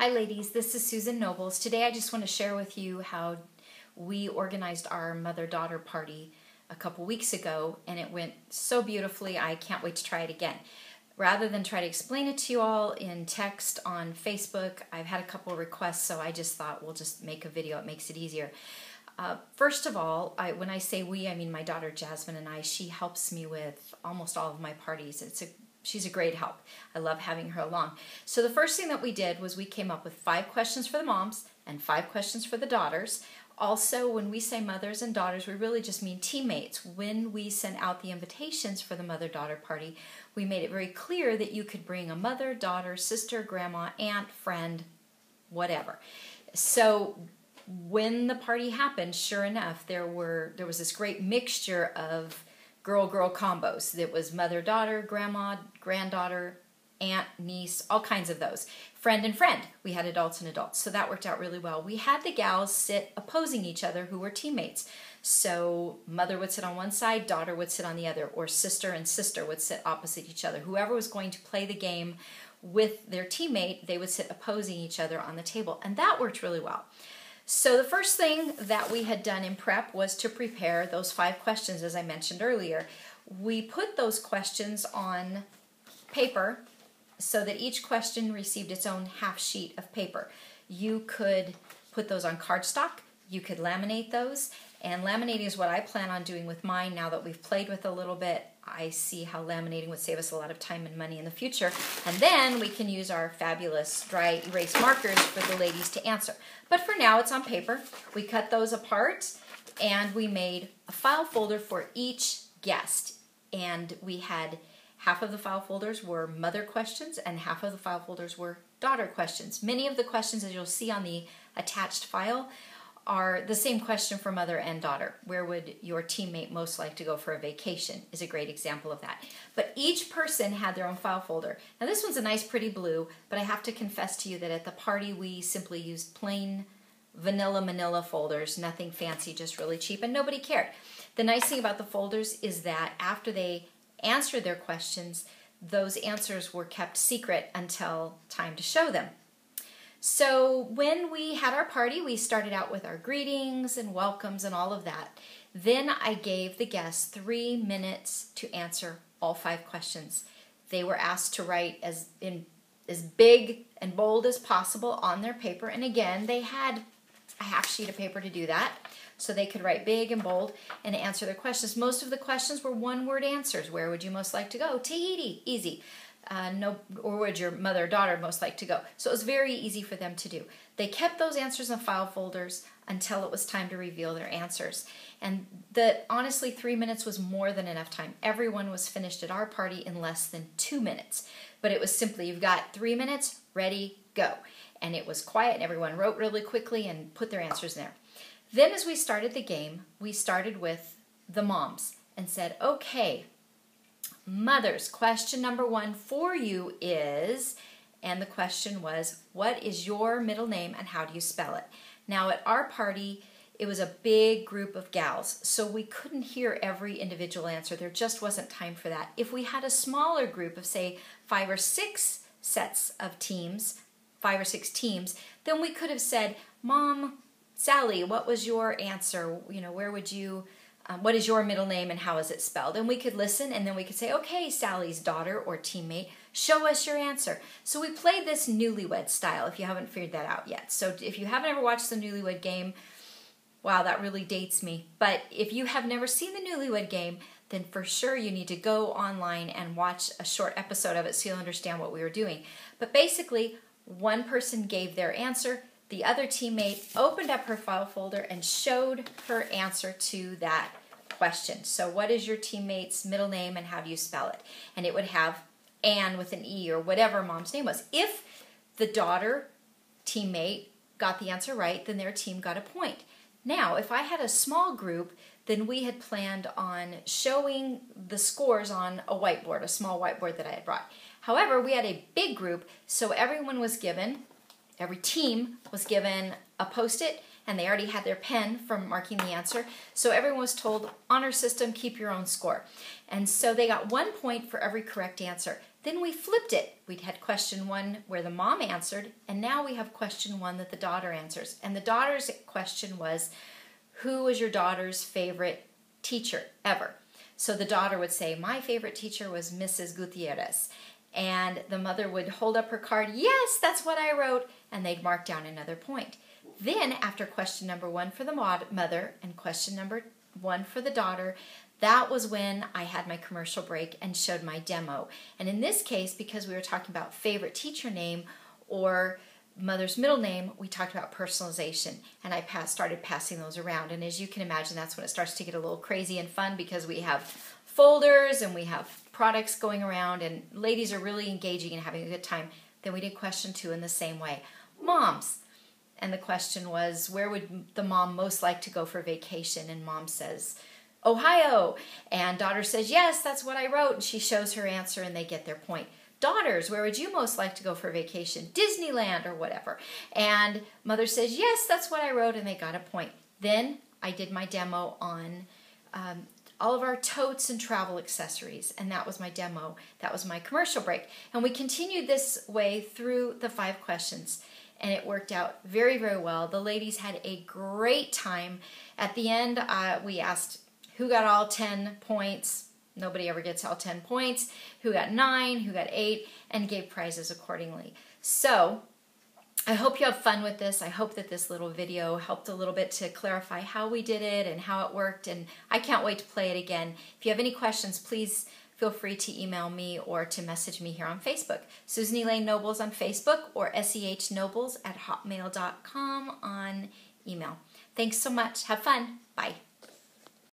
Hi ladies, this is Susan Nobles. Today I just want to share with you how we organized our mother-daughter party a couple weeks ago, and it went so beautifully. I can't wait to try it again. Rather than try to explain it to you all in text on Facebook, I've had a couple of requests, so I just thought we'll just make a video. It makes it easier. First of all, when I say we, I mean my daughter Jasmine and I. She helps me with almost all of my parties. She's a great help. I love having her along. So the first thing that we did was we came up with 5 questions for the moms and 5 questions for the daughters. Also, when we say mothers and daughters, we really just mean teammates. When we sent out the invitations for the mother-daughter party, we made it very clear that you could bring a mother, daughter, sister, grandma, aunt, friend, whatever. So when the party happened, sure enough, there was this great mixture of girl-girl combos. It was mother-daughter, grandma, granddaughter, aunt, niece, all kinds of those. Friend and friend. We had adults and adults. So that worked out really well. We had the gals sit opposing each other who were teammates. So mother would sit on one side, daughter would sit on the other, or sister and sister would sit opposite each other. Whoever was going to play the game with their teammate, they would sit opposing each other on the table. And that worked really well. So the first thing that we had done in prep was to prepare those 5 questions, as I mentioned earlier. We put those questions on paper so that each question received its own half sheet of paper. You could put those on cardstock, you could laminate those, and laminating is what I plan on doing with mine now that we've played with a little bit. I see how laminating would save us a lot of time and money in the future. And then we can use our fabulous dry erase markers for the ladies to answer. But for now, it's on paper. We cut those apart, and we made a file folder for each guest. And we had half of the file folders were mother questions, and half of the file folders were daughter questions. Many of the questions, as you'll see on the attached file, are the same question for mother and daughter. Where would your teammate most like to go for a vacation is a great example of that. But each person had their own file folder. Now this one's a nice pretty blue, but I have to confess to you that at the party we simply used plain vanilla manila folders, nothing fancy, just really cheap, and nobody cared. The nice thing about the folders is that after they answered their questions, those answers were kept secret until time to show them. So when we had our party, we started out with our greetings and welcomes and all of that. Then I gave the guests 3 minutes to answer all 5 questions. They were asked to write as big and bold as possible on their paper. And again, they had a half sheet of paper to do that. So they could write big and bold and answer their questions. Most of the questions were one-word answers. Where would you most like to go? Tahiti, easy. Or would your mother or daughter most like to go? So it was very easy for them to do. They kept those answers in file folders until it was time to reveal their answers. And honestly, 3 minutes was more than enough time. Everyone was finished at our party in less than 2 minutes. But it was simply, you've got 3 minutes, ready, go. And it was quiet, and everyone wrote really quickly and put their answers in there. Then as we started the game, we started with the moms and said, okay, mothers, question number 1 for you is, and the question was, what is your middle name and how do you spell it? Now at our party, it was a big group of gals, so we couldn't hear every individual answer. There just wasn't time for that. If we had a smaller group of, say, 5 or 6 sets of teams, 5 or 6 teams, then we could have said, Mom, Sally, what was your answer? You know, where would you... what is your middle name and how is it spelled? And we could listen, and then we could say, okay, Sally's daughter or teammate, show us your answer. So we played this newlywed style, if you haven't figured that out yet. So if you haven't ever watched the Newlywed Game, wow, that really dates me. But if you have never seen the Newlywed Game, then for sure you need to go online and watch a short episode of it so you'll understand what we were doing. But basically, one person gave their answer, the other teammate opened up her file folder and showed her answer to that question. So what is your teammate's middle name and how do you spell it? And it would have Anne with an E or whatever mom's name was. If the daughter teammate got the answer right, then their team got a point. Now, if I had a small group, then we had planned on showing the scores on a whiteboard, a small whiteboard that I had brought. However, we had a big group, so every team was given a Post-it and they already had their pen from marking the answer. So everyone was told, honor system, keep your own score. And so they got 1 point for every correct answer. Then we flipped it. We'd had question 1 where the mom answered, and now we have question 1 that the daughter answers. And the daughter's question was, who was your daughter's favorite teacher ever? So the daughter would say, my favorite teacher was Mrs. Gutierrez. And the mother would hold up her card, yes, that's what I wrote, and they'd mark down another point. Then after question number 1 for the mother and question number 1 for the daughter, that was when I had my commercial break and showed my demo. And in this case, because we were talking about favorite teacher name or mother's middle name, we talked about personalization, and I started passing those around. And as you can imagine, that's when it starts to get a little crazy and fun, because we have folders and we have products going around, and ladies are really engaging and having a good time. Then we did question 2 in the same way. Moms. And the question was, where would the mom most like to go for vacation? And mom says, Ohio. And daughter says, yes, that's what I wrote. And she shows her answer, and they get their point. Daughters, where would you most like to go for vacation? Disneyland or whatever. And mother says, yes, that's what I wrote, and they got a point. Then I did my demo on all of our totes and travel accessories, and that was my demo. That was my commercial break. And we continued this way through the 5 questions, and it worked out very, very well. The ladies had a great time. At the end, we asked who got all 10 points. Nobody ever gets all 10 points. Who got 9, who got 8, and gave prizes accordingly. So I hope you have fun with this. I hope that this little video helped a little bit to clarify how we did it and how it worked, and I can't wait to play it again. If you have any questions, please feel free to email me or to message me here on Facebook. Susan Elaine Nobles on Facebook, or sehnobles@hotmail.com on email. Thanks so much. Have fun. Bye.